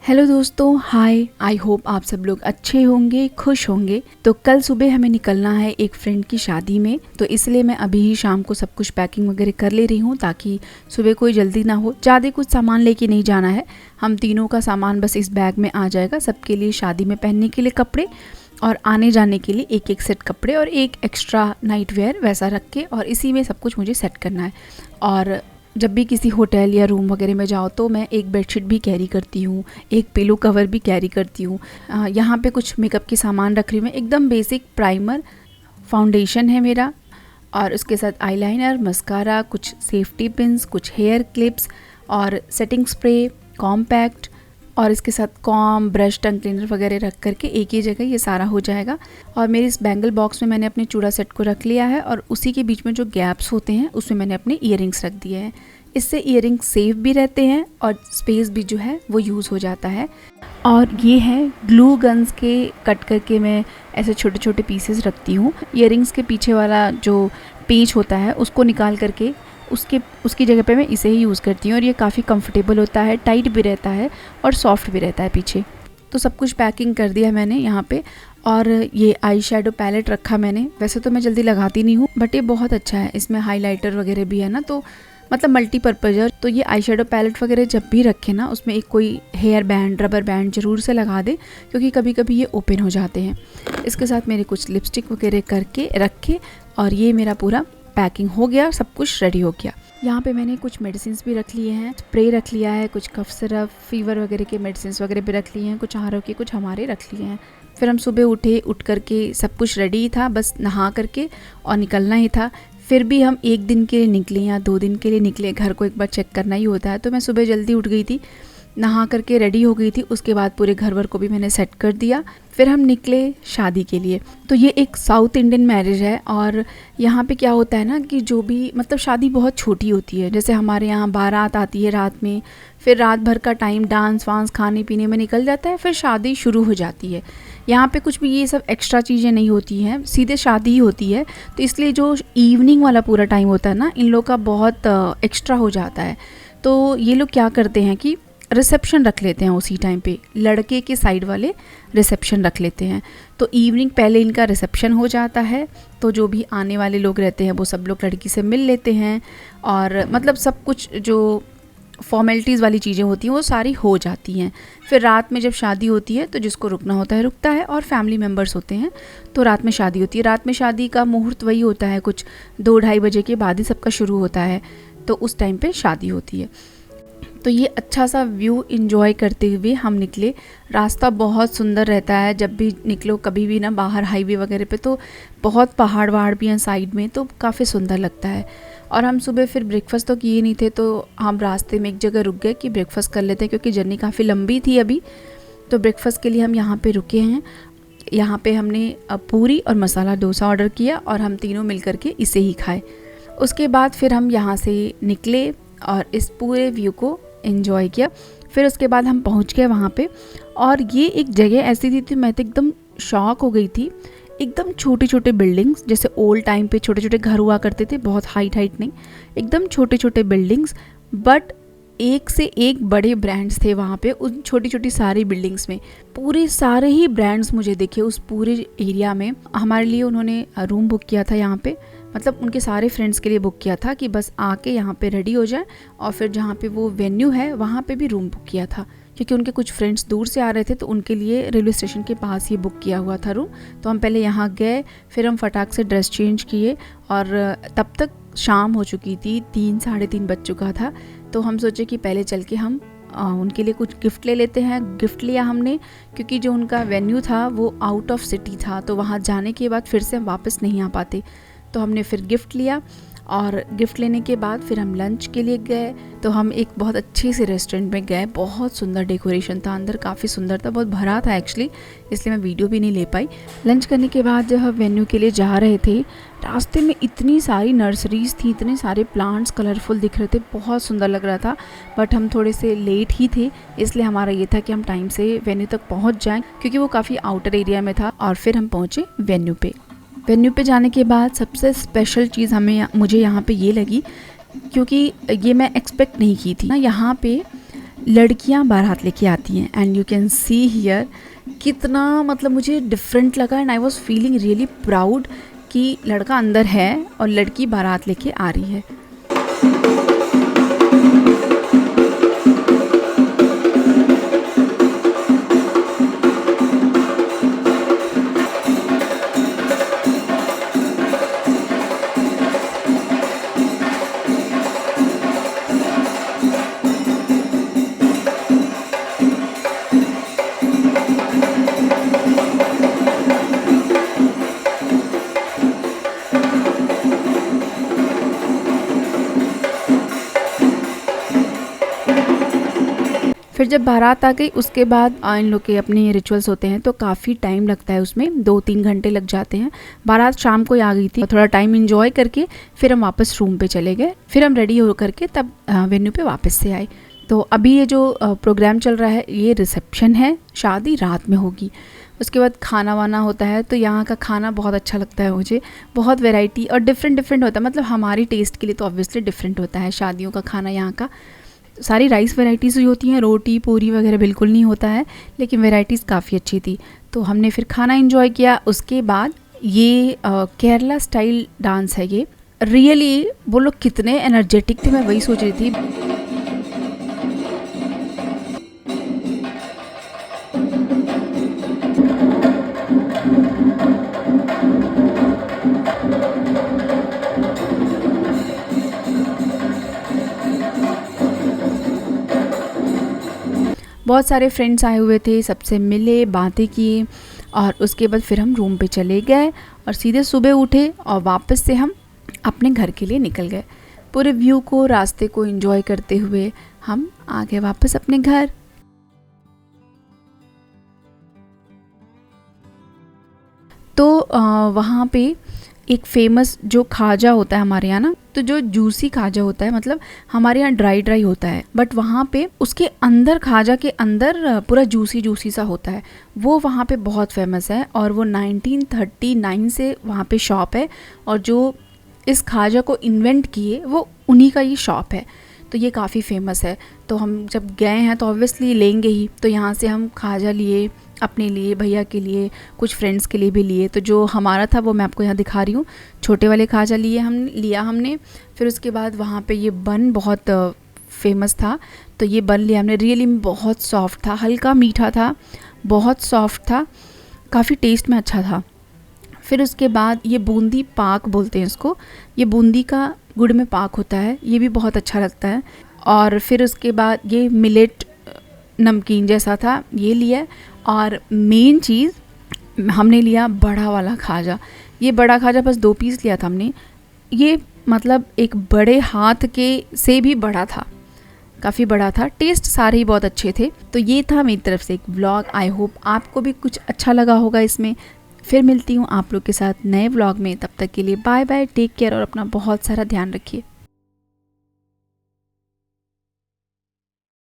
Hello दोस्तों, हाय। I hope आप सब लोग अच्छे होंगे, खुश होंगे। तो कल सुबह हमें निकलना है एक फ्रेंड की शादी में, तो इसलिए मैं अभी ही शाम को सब कुछ पैकिंग वगैरह कर ले रही हूँ ताकि सुबह कोई जल्दी ना हो। ज़्यादा कुछ सामान लेके नहीं जाना है, हम तीनों का सामान बस इस बैग में आ जाएगा। सबके लिए शादी में पहनने के लिए कपड़े और आने जाने के लिए एक एक सेट कपड़े और एक एक्स्ट्रा नाइट वेयर वैसा रख के, और इसी में सब कुछ मुझे सेट करना है। और जब भी किसी होटल या रूम वगैरह में जाओ तो मैं एक बेडशीट भी कैरी करती हूँ, एक पिलो कवर भी कैरी करती हूँ। यहाँ पे कुछ मेकअप के सामान रख रही हूँ मैं, एकदम बेसिक प्राइमर, फाउंडेशन है मेरा, और उसके साथ आईलाइनर, मस्कारा, कुछ सेफ्टी पिन्स, कुछ हेयर क्लिप्स और सेटिंग स्प्रे, कॉम्पैक्ट, और इसके साथ कॉम, ब्रश, टंग क्लीनर वगैरह रख करके एक ही जगह ये सारा हो जाएगा। और मेरे इस बैंगल बॉक्स में मैंने अपने चूड़ा सेट को रख लिया है, और उसी के बीच में जो गैप्स होते हैं उसमें मैंने अपने ईयरिंग्स रख दिए हैं। इससे ईयरिंग्स सेफ भी रहते हैं और स्पेस भी जो है वो यूज़ हो जाता है। और ये है ग्लू गन्स के कट करके मैं ऐसे छोटे छोटे पीसेस रखती हूँ। ईयरिंग्स के पीछे वाला जो पेच होता है उसको निकाल करके उसकी जगह पे मैं इसे ही यूज़ करती हूँ, और ये काफ़ी कंफर्टेबल होता है, टाइट भी रहता है और सॉफ्ट भी रहता है पीछे। तो सब कुछ पैकिंग कर दिया मैंने यहाँ पे। और ये आई शेडो पैलेट रखा मैंने। वैसे तो मैं जल्दी लगाती नहीं हूँ, बट ये बहुत अच्छा है, इसमें हाइलाइटर वगैरह भी है ना, तो मतलब मल्टीपर्पज़ है। तो ये आई शेडो पैलेट वगैरह जब भी रखे ना, उसमें एक कोई हेयर बैंड, रबर बैंड ज़रूर से लगा दे, क्योंकि कभी कभी ये ओपन हो जाते हैं। इसके साथ मेरे कुछ लिपस्टिक वगैरह करके रखे, और ये मेरा पूरा पैकिंग हो गया, सब कुछ रेडी हो गया। यहाँ पे मैंने कुछ मेडिसिन भी रख लिए हैं, स्प्रे रख लिया है, कुछ कफ सिरप, फीवर वगैरह के मेडिसिन वगैरह भी रख लिए हैं, कुछ आरओ के, कुछ हमारे रख लिए हैं। फिर हम सुबह उठ करके सब कुछ रेडी था, बस नहा करके और निकलना ही था। फिर भी हम एक दिन के लिए निकले या 2 दिन के लिए निकले, घर को एक बार चेक करना ही होता है। तो मैं सुबह जल्दी उठ गई थी, नहा करके रेडी हो गई थी। उसके बाद पूरे घर वर को भी मैंने सेट कर दिया। फिर हम निकले शादी के लिए। तो ये एक साउथ इंडियन मैरिज है, और यहाँ पे क्या होता है ना कि जो भी मतलब शादी बहुत छोटी होती है। जैसे हमारे यहाँ बारात आती है रात में, फिर रात भर का टाइम डांस वांस खाने पीने में निकल जाता है, फिर शादी शुरू हो जाती है। यहाँ पे कुछ भी ये सब एक्स्ट्रा चीज़ें नहीं होती हैं, सीधे शादी ही होती है। तो इसलिए जो इवनिंग वाला पूरा टाइम होता है ना, इन लोग का बहुत एक्स्ट्रा हो जाता है। तो ये लोग क्या करते हैं कि रिसेप्शन रख लेते हैं उसी टाइम पे, लड़के के साइड वाले रिसेप्शन रख लेते हैं। तो इवनिंग पहले इनका रिसेप्शन हो जाता है, तो जो भी आने वाले लोग रहते हैं वो सब लोग लड़की से मिल लेते हैं, और मतलब सब कुछ जो फॉर्मेलिटीज़ वाली चीज़ें होती हैं वो सारी हो जाती हैं। फिर रात में जब शादी होती है तो जिसको रुकना होता है रुकता है, और फैमिली मेम्बर्स होते हैं तो रात में शादी होती है। रात में शादी का मुहूर्त वही होता है, कुछ 2-2:30 बजे के बाद ही सबका शुरू होता है, तो उस टाइम पे शादी होती है। तो ये अच्छा सा व्यू एंजॉय करते हुए हम निकले। रास्ता बहुत सुंदर रहता है, जब भी निकलो कभी भी ना बाहर हाईवे वगैरह पे, तो बहुत पहाड़ वहाड़ भी हैं साइड में, तो काफ़ी सुंदर लगता है। और हम सुबह फिर ब्रेकफास्ट तो किए नहीं थे, तो हम रास्ते में एक जगह रुक गए कि ब्रेकफास्ट कर लेते हैं, क्योंकि जर्नी काफ़ी लंबी थी अभी। तो ब्रेकफास्ट के लिए हम यहाँ पे रुके हैं। यहाँ पे हमने पूरी और मसाला डोसा ऑर्डर किया, और हम तीनों मिल करके इसे ही खाए। उसके बाद फिर हम यहाँ से निकले और इस पूरे व्यू को एंजॉय किया। फिर उसके बाद हम पहुँच गए वहाँ पे, और ये एक जगह ऐसी थी मैं तो एकदम शॉक हो गई थी। एकदम छोटे छोटे बिल्डिंग्स, जैसे ओल्ड टाइम पे छोटे छोटे घर हुआ करते थे, बहुत हाइट नहीं, एकदम छोटे छोटे बिल्डिंग्स, बट एक से एक बड़े ब्रांड्स थे वहाँ पे उन छोटी छोटी सारी बिल्डिंग्स में। पूरे सारे ही ब्रांड्स मुझे दिखे उस पूरे एरिया में। हमारे लिए उन्होंने रूम बुक किया था यहाँ पे, मतलब उनके सारे फ्रेंड्स के लिए बुक किया था कि बस आके यहाँ पे रेडी हो जाए, और फिर जहाँ पे वो वेन्यू है वहाँ पे भी रूम बुक किया था, क्योंकि उनके कुछ फ्रेंड्स दूर से आ रहे थे, तो उनके लिए रेलवे स्टेशन के पास ही बुक किया हुआ था रूम। तो हम पहले यहाँ गए, फिर हम फटाक से ड्रेस चेंज किए, और तब तक शाम हो चुकी थी, 3-3:30 बज चुका था। तो हम सोचे कि पहले चल के हम उनके लिए कुछ गिफ्ट ले लेते हैं। गिफ्ट लिया हमने, क्योंकि जो उनका वेन्यू था वो आउट ऑफ सिटी था, तो वहाँ जाने के बाद फिर से हम वापस नहीं आ पाते। तो हमने फिर गिफ्ट लिया, और गिफ्ट लेने के बाद फिर हम लंच के लिए गए। तो हम एक बहुत अच्छे से रेस्टोरेंट में गए, बहुत सुंदर डेकोरेशन था, अंदर काफ़ी सुंदर था, बहुत भरा था एक्चुअली, इसलिए मैं वीडियो भी नहीं ले पाई। लंच करने के बाद जब हम वेन्यू के लिए जा रहे थे, रास्ते में इतनी सारी नर्सरीज थी, इतने सारे प्लांट्स कलरफुल दिख रहे थे, बहुत सुंदर लग रहा था। बट हम थोड़े से लेट ही थे, इसलिए हमारा ये था कि हम टाइम से वेन्यू तक पहुँच जाएँ, क्योंकि वो काफ़ी आउटर एरिया में था। और फिर हम पहुँचे वेन्यू पे। वेन्यू पे जाने के बाद सबसे स्पेशल चीज़ मुझे यहाँ पे ये लगी, क्योंकि ये मैं एक्सपेक्ट नहीं की थी ना। यहाँ पे लड़कियां बारात लेके आती हैं and you can see here कितना मतलब मुझे डिफरेंट लगा and I was feeling really proud कि लड़का अंदर है और लड़की बारात लेके आ रही है। फिर जब बारात आ गई उसके बाद इन लोग के अपने रिचुअल्स होते हैं तो काफ़ी टाइम लगता है उसमें, 2-3 घंटे लग जाते हैं। बारात शाम को ही आ गई थी, थोड़ा टाइम इंजॉय करके फिर हम वापस रूम पे चले गए। फिर हम रेडी हो करके तब वेन्यू पे वापस से आए। तो अभी ये जो प्रोग्राम चल रहा है ये रिसेप्शन है, शादी रात में होगी। उसके बाद खाना वाना होता है। तो यहाँ का खाना बहुत अच्छा लगता है मुझे, बहुत वैरायटी और डिफरेंट होता है, मतलब हमारी टेस्ट के लिए तो ऑब्वियसली डिफरेंट होता है शादियों का खाना। यहाँ का सारी राइस वैराइटीज़ ही होती हैं, रोटी पूरी वगैरह बिल्कुल नहीं होता है, लेकिन वैराइटीज़ काफ़ी अच्छी थी। तो हमने फिर खाना एंजॉय किया। उसके बाद ये केरला स्टाइल डांस है, ये रियली वो लोग कितने एनर्जेटिक थे, मैं वही सोच रही थी। बहुत सारे फ्रेंड्स आए हुए थे, सबसे मिले, बातें किए और उसके बाद फिर हम रूम पे चले गए और सीधे सुबह उठे और वापस से हम अपने घर के लिए निकल गए। पूरे व्यू को, रास्ते को एंजॉय करते हुए हम आ गए वापस अपने घर। तो वहाँ पे एक फेमस जो खाजा होता है हमारे यहाँ ना, तो जो जूसी खाजा होता है, मतलब हमारे यहाँ ड्राई होता है, बट वहाँ पे उसके अंदर, खाजा के अंदर पूरा जूसी सा होता है, वो वहाँ पे बहुत फेमस है। और वो 1939 से वहाँ पे शॉप है और जो इस खाजा को इन्वेंट किए वो उन्हीं का ये शॉप है। तो ये काफ़ी फेमस है। तो हम जब गए हैं तो ऑब्वियसली लेंगे ही। तो यहाँ से हम खाजा लिए, अपने लिए, भैया के लिए, कुछ फ्रेंड्स के लिए भी लिए। तो जो हमारा था वो मैं आपको यहाँ दिखा रही हूँ, छोटे वाले खाजा लिया हमने। फिर उसके बाद वहाँ पे ये बन बहुत फेमस था, तो ये बन लिया हमने। रियली बहुत सॉफ्ट था, हल्का मीठा था, बहुत सॉफ्ट था, काफ़ी टेस्ट में अच्छा था। फिर उसके बाद ये बूंदी पाक बोलते हैं इसको, ये बूंदी का गुड़ में पाक होता है, ये भी बहुत अच्छा लगता है। और फिर उसके बाद ये मिलेट नमकीन जैसा था, ये लिया। और मेन चीज़ हमने लिया बड़ा वाला खाजा। ये बड़ा खाजा बस 2 पीस लिया था हमने। ये मतलब एक बड़े हाथ के से भी बड़ा था, काफ़ी बड़ा था। टेस्ट सारे ही बहुत अच्छे थे। तो ये था मेरी तरफ से एक व्लॉग। आई होप आपको भी कुछ अच्छा लगा होगा इसमें। फिर मिलती हूँ आप लोग के साथ नए व्लॉग में, तब तक के लिए बाय बाय, टेक केयर और अपना बहुत सारा ध्यान रखिए।